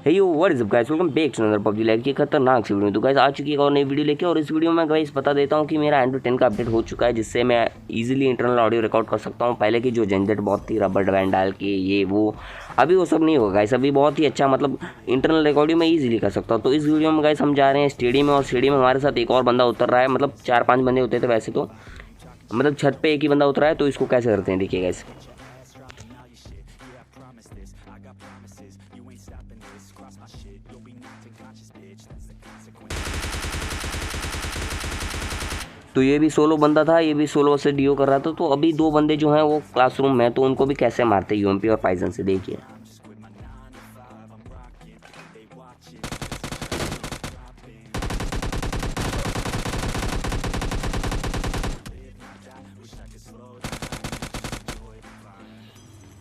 Hey yo what is up guys, welcome back to another PUBG live की खतरनाक सी video. तो guys आ चुकी है एक और नई वीडियो लेके, और इस वीडियो में गाइस बता देता हूँ कि मेरा एंड्रॉइड 10 का अपडेट हो चुका है, जिससे मैं इजीली इंटरनल ऑडियो रिकॉर्ड कर सकता हूँ। पहले की जो झंझट बहुत थी रबर बैंड डाल के ये वो, अभी वो सब नहीं होगा गाइस। अभी बहुत ही अच्छा मतलब इंटरनल रिकॉर्डिंग में ईजिली कर सकता हूँ। तो इस वीडियो में गाइस हम जा रहे हैं स्टेडियम में, और स्टेडियम में हमारे साथ एक और बंदा उतर रहा है। मतलब 4-5 बंदे होते थे वैसे तो, मतलब छत पे एक ही बंदा उतरा है। तो इसको कैसे करते हैं देखिए गाइस। तो ये भी सोलो बंदा था, ये भी सोलो से डीओ कर रहा था। तो अभी दो बंदे जो हैं वो क्लासरूम में, तो उनको भी कैसे मारते हैं यूएमपी और पाइजन से, देखिए।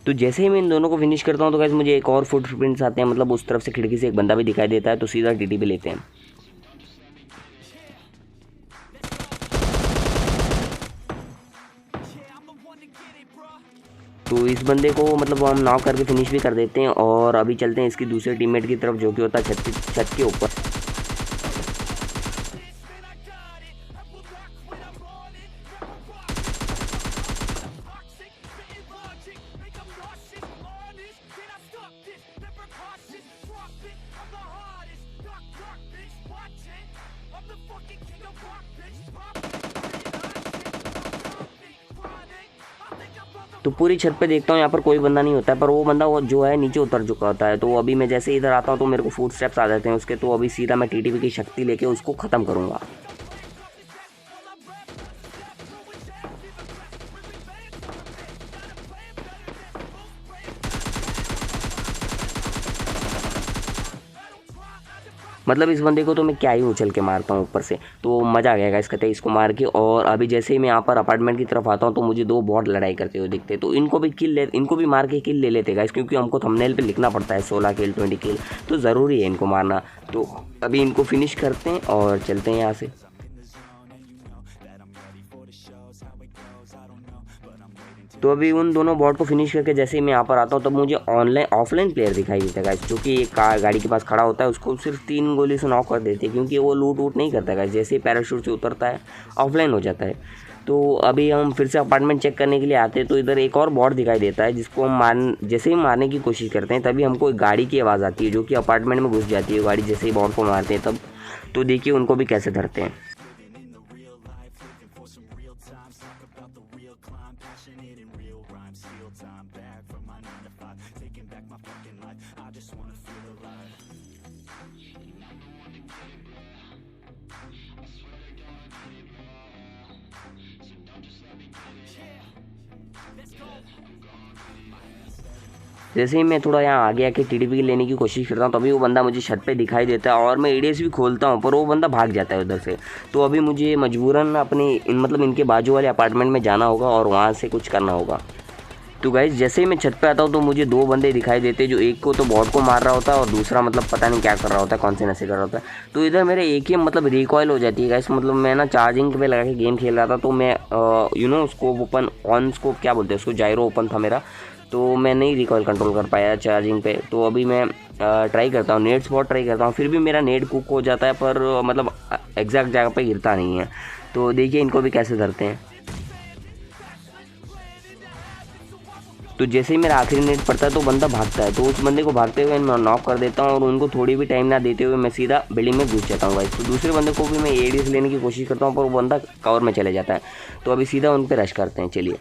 तो जैसे ही मैं इन दोनों को फिनिश करता हूँ तो गाइस मुझे एक और फुटप्रिंट्स आते हैं, मतलब उस तरफ से खिड़की से एक बंदा भी दिखाई देता है। तो सीधा टीटी पे लेते हैं। तो इस बंदे को मतलब हम नॉक करके फिनिश भी कर देते हैं। और अभी चलते हैं इसकी दूसरे टीममेट की तरफ, जो कि होता है छत के ऊपर। तो पूरी छत पे देखता हूँ, यहाँ पर कोई बंदा नहीं होता है, पर वो बंदा वो जो है नीचे उतर चुका होता है। तो अभी मैं जैसे इधर आता हूँ तो मेरे को फुट स्टेप्स आ जाते हैं उसके। तो अभी सीधा मैं टीटीपी की शक्ति लेके उसको ख़त्म करूँगा। मतलब इस बंदे को तो मैं क्या ही उछल के मारता हूँ ऊपर से। तो मज़ा आ गया इस कते इसको मार के। और अभी जैसे ही मैं यहाँ पर अपार्टमेंट की तरफ आता हूँ तो मुझे दो बॉट लड़ाई करते हुए दिखते। तो इनको भी मार के किल ले लेते गाइस, क्योंकि हमको थंबनेल पे लिखना पड़ता है 16 किल 20 किल, तो ज़रूरी है इनको मारना। तो अभी इनको फिनिश करते हैं और चलते हैं यहाँ से। तो अभी उन दोनों बॉट को फिनिश करके जैसे ही मैं यहाँ पर आता हूँ तब मुझे ऑफलाइन प्लेयर दिखाई देता है गाइस, जो कि एक गाड़ी के पास खड़ा होता है। उसको सिर्फ 3 गोली से नॉक कर देती है, क्योंकि वो लूट वूट नहीं करता गाइस। जैसे ही पैराशूट से उतरता है ऑफलाइन हो जाता है। तो अभी हम फिर से अपार्टमेंट चेक करने के लिए आते हैं, तो इधर एक और बॉट दिखाई देता है, जिसको हम जैसे ही मारने की कोशिश करते हैं तभी हमको एक गाड़ी की आवाज़ आती है, जो कि अपार्टमेंट में घुस जाती है गाड़ी जैसे ही बॉट को मारते हैं तब। तो देखिए उनको भी कैसे धरते हैं। जैसे ही मैं थोड़ा यहाँ आगे आके टीडीपी लेने की कोशिश करता हूँ तभी वो बंदा मुझे छत पे दिखाई देता है, और मैं एडीएस भी खोलता हूँ पर वो बंदा भाग जाता है उधर से। तो अभी मुझे मजबूरन अपने मतलब इनके बाजू वाले अपार्टमेंट में जाना होगा और वहाँ से कुछ करना होगा। तो गाइस जैसे ही मैं छत पे आता हूँ तो मुझे दो बंदे दिखाई देते, जो एक को तो बॉट को मार रहा होता है और दूसरा मतलब पता नहीं क्या कर रहा होता है, कौन से नशे कर रहा होता है। तो इधर मेरे एक ही मतलब रिकॉयल हो जाती है गाइस। मतलब मैं ना चार्जिंग पे लगा के गेम खेल रहा था, तो मैं स्कोप ओपन ऑन स्कोप क्या बोलते हैं उसको, जायरो ओपन था मेरा। तो मैं नहीं रिकॉयल कंट्रोल कर पाया चार्जिंग पे। तो अभी मैं ट्राई करता हूँ, नेट स्पॉट ट्राई करता हूँ, फिर भी मेरा नेट कुक हो जाता है, पर मतलब एग्जैक्ट जगह पे गिरता नहीं है। तो देखिए इनको भी कैसे धरते हैं। तो जैसे ही मेरा आखिरी नेट पड़ता है तो बंदा भागता है, तो उस बंदे को भागते हुए मैं नॉक कर देता हूँ, और उनको थोड़ी भी टाइम ना देते हुए मैं सीधा बिल्डिंग में घुस जाता हूँ गाइस। तो दूसरे बंदे को भी मैं एडीएस लेने की कोशिश करता हूँ, पर वो बंदा कवर में चले जाता है। तो अभी सीधा उन पर रश करते हैं, चलिए।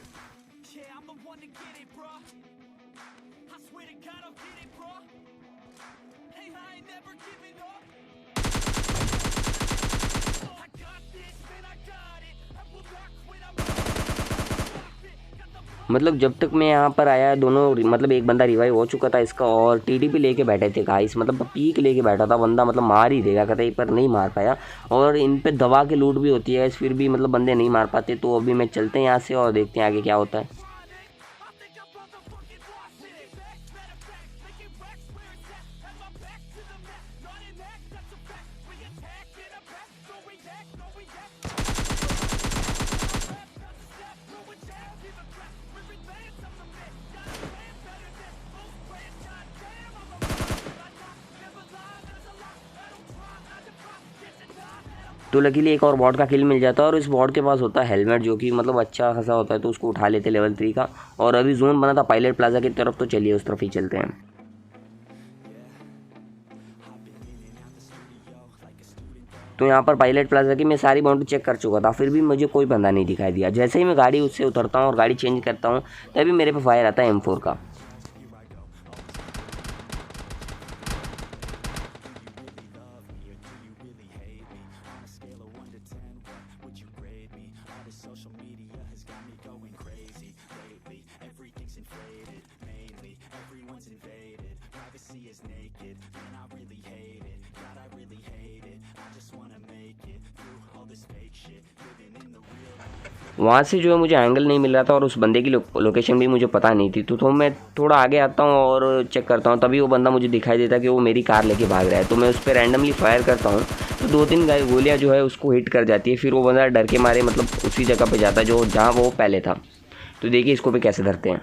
मतलब जब तक मैं यहाँ पर आया दोनों मतलब एक बंदा रिवाइव हो चुका था इसका, और टीडीपी लेके बैठे थे गाइस। मतलब पीक लेके बैठा था बंदा, मतलब मार ही देगा कहते, पर नहीं मार पाया। और इन पे दवा की लूट भी होती है, फिर भी मतलब बंदे नहीं मार पाते। तो अभी मैं चलते हैं यहाँ से और देखते हैं आगे क्या होता है। तो लकीली एक और बॉट का किल मिल जाता है और इस बॉट के पास होता है हेलमेट जो कि मतलब अच्छा खासा होता है, तो उसको उठा लेते लेवल 3 का। और अभी जोन बना था पायलट प्लाजा की तरफ, तो चलिए उस तरफ ही चलते हैं। तो यहाँ पर पायलट प्लाजा की मैं सारी बाउंड्री चेक कर चुका था, फिर भी मुझे कोई बंदा नहीं दिखाई दिया। जैसे ही मैं गाड़ी उससे उतरता हूँ और गाड़ी चेंज करता हूँ, तभी मेरे पे फायर आता है M4 का। वहाँ से जो है मुझे एंगल नहीं मिल रहा था और उस बंदे की लोकेशन भी मुझे पता नहीं थी, तो मैं थोड़ा आगे आता हूँ और चेक करता हूँ। तभी वो बंदा मुझे दिखाई देता कि वो मेरी कार लेके भाग रहा है। तो मैं उस पर रैंडमली फायर करता हूँ, तो 2-3 गोलियाँ जो है उसको हिट कर जाती है। फिर वो बंदा डर के मारे मतलब उसी जगह पे जाता है जो जहाँ वो पहले था। तो देखिए इसको भी कैसे धरते हैं।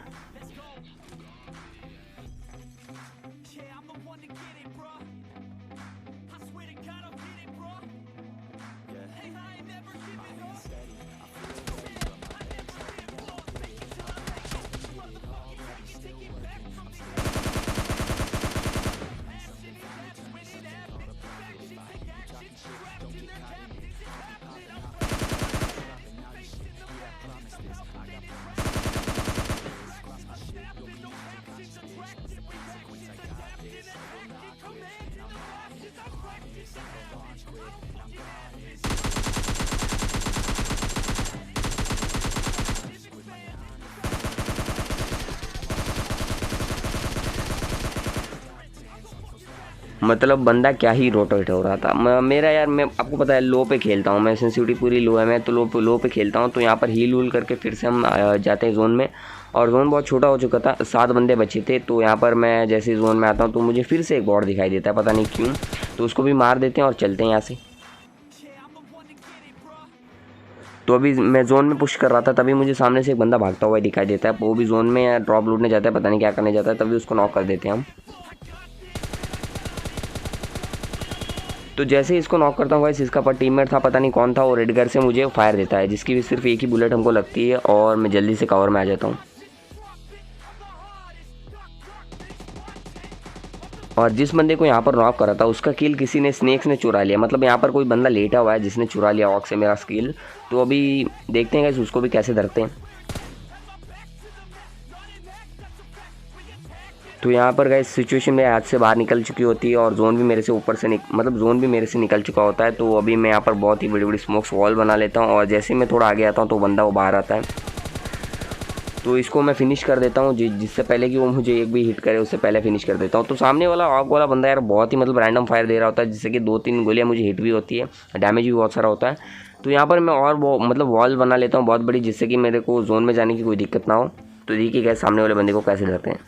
मतलब बंदा क्या ही रोटेट हो रहा था। मेरा यार, मैं आपको पता है लो पे खेलता हूँ मैं, सेंसिटिविटी पूरी लो है, मैं तो लो पे खेलता हूँ। तो यहाँ पर हील वूल करके फिर से हम जाते हैं जोन में। और जोन बहुत छोटा हो चुका था, 7 बंदे बचे थे। तो यहाँ पर मैं जैसे जोन में आता हूँ तो मुझे फिर से एक बॉट दिखाई देता है, पता नहीं क्यों। तो उसको भी मार देते हैं और चलते हैं यहाँ से। तो अभी मैं जोन में पुश कर रहा था, तभी मुझे सामने से एक बंदा भागता हुआ दिखाई देता है। वो भी जोन में ड्रॉप लूटने जाता है, पता नहीं क्या करने जाता है। तभी उसको नॉक कर देते हैं हम। तो जैसे ही इसको नॉक करता हूँ गाइस, इसका पर टीममेट था, पता नहीं कौन था, वो रेड घर से मुझे फायर देता है, जिसकी भी सिर्फ एक ही बुलेट हमको लगती है और मैं जल्दी से कवर में आ जाता हूँ। और जिस बंदे को यहाँ पर नॉक करा था उसका किल किसी ने, स्नेक्स ने चुरा लिया। मतलब यहाँ पर कोई बंदा लेटा हुआ है जिसने चुरा लिया ऑक से मेरा स्किल। तो अभी देखते हैं गाइस उसको भी कैसे धरते हैं। तो यहाँ पर गाइस सिचुएशन मेरे हाथ से बाहर निकल चुकी होती है और जोन भी मेरे से ऊपर से मतलब जोन भी मेरे से निकल चुका होता है। तो अभी मैं यहाँ पर बहुत ही बड़ी बड़ी स्मोक्स वॉल बना लेता हूँ और जैसे ही मैं थोड़ा आगे आता हूँ तो बंदा वो बाहर आता है। तो इसको मैं फिनिश कर देता हूँ, जिससे पहले कि वो मुझे एक भी हिट करे उससे पहले फिनिश कर देता हूँ। तो सामने वाला ऑक वाला बंदा यार बहुत ही मतलब रैंडम फायर दे रहा होता है, जिससे कि 2-3 गोलियाँ मुझे हिट भी होती है, डैमेज भी बहुत सारा होता है। तो यहाँ पर मैं और वो मतलब वॉल बना लेता हूँ बहुत बड़ी, जिससे कि मेरे को जोन में जाने की कोई दिक्कत ना हो। तो देखिए कैसे सामने वाले बंदे को कैसे धरते हैं।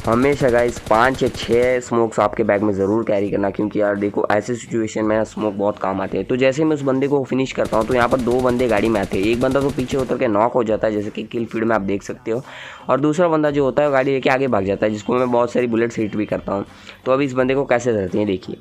हमेशा गाइस 5 या 6 स्मोक्स आपके बैग में ज़रूर कैरी करना, क्योंकि यार देखो ऐसे सिचुएशन में स्मोक बहुत काम आते हैं। तो जैसे मैं उस बंदे को फिनिश करता हूँ तो यहाँ पर 2 बंदे गाड़ी में आते हैं। एक बंदा तो पीछे उतर के नॉक हो जाता है, जैसे कि किल फीड में आप देख सकते हो। और दूसरा बंदा जो होता है गाड़ी लेके आगे भाग जाता है, जिसको मैं बहुत सारी बुलेट्स हिट भी करता हूँ। तो अभी इस बंदे को कैसे धरते हैं देखिए।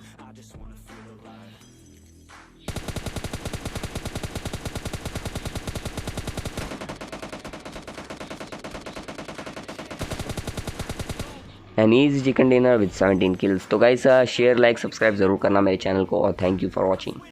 An easy chicken dinner with 17 kills. तो गाइस शेयर लाइक सब्सक्राइब जरूर करना मेरे चैनल को, और थैंक यू फॉर वॉचिंग।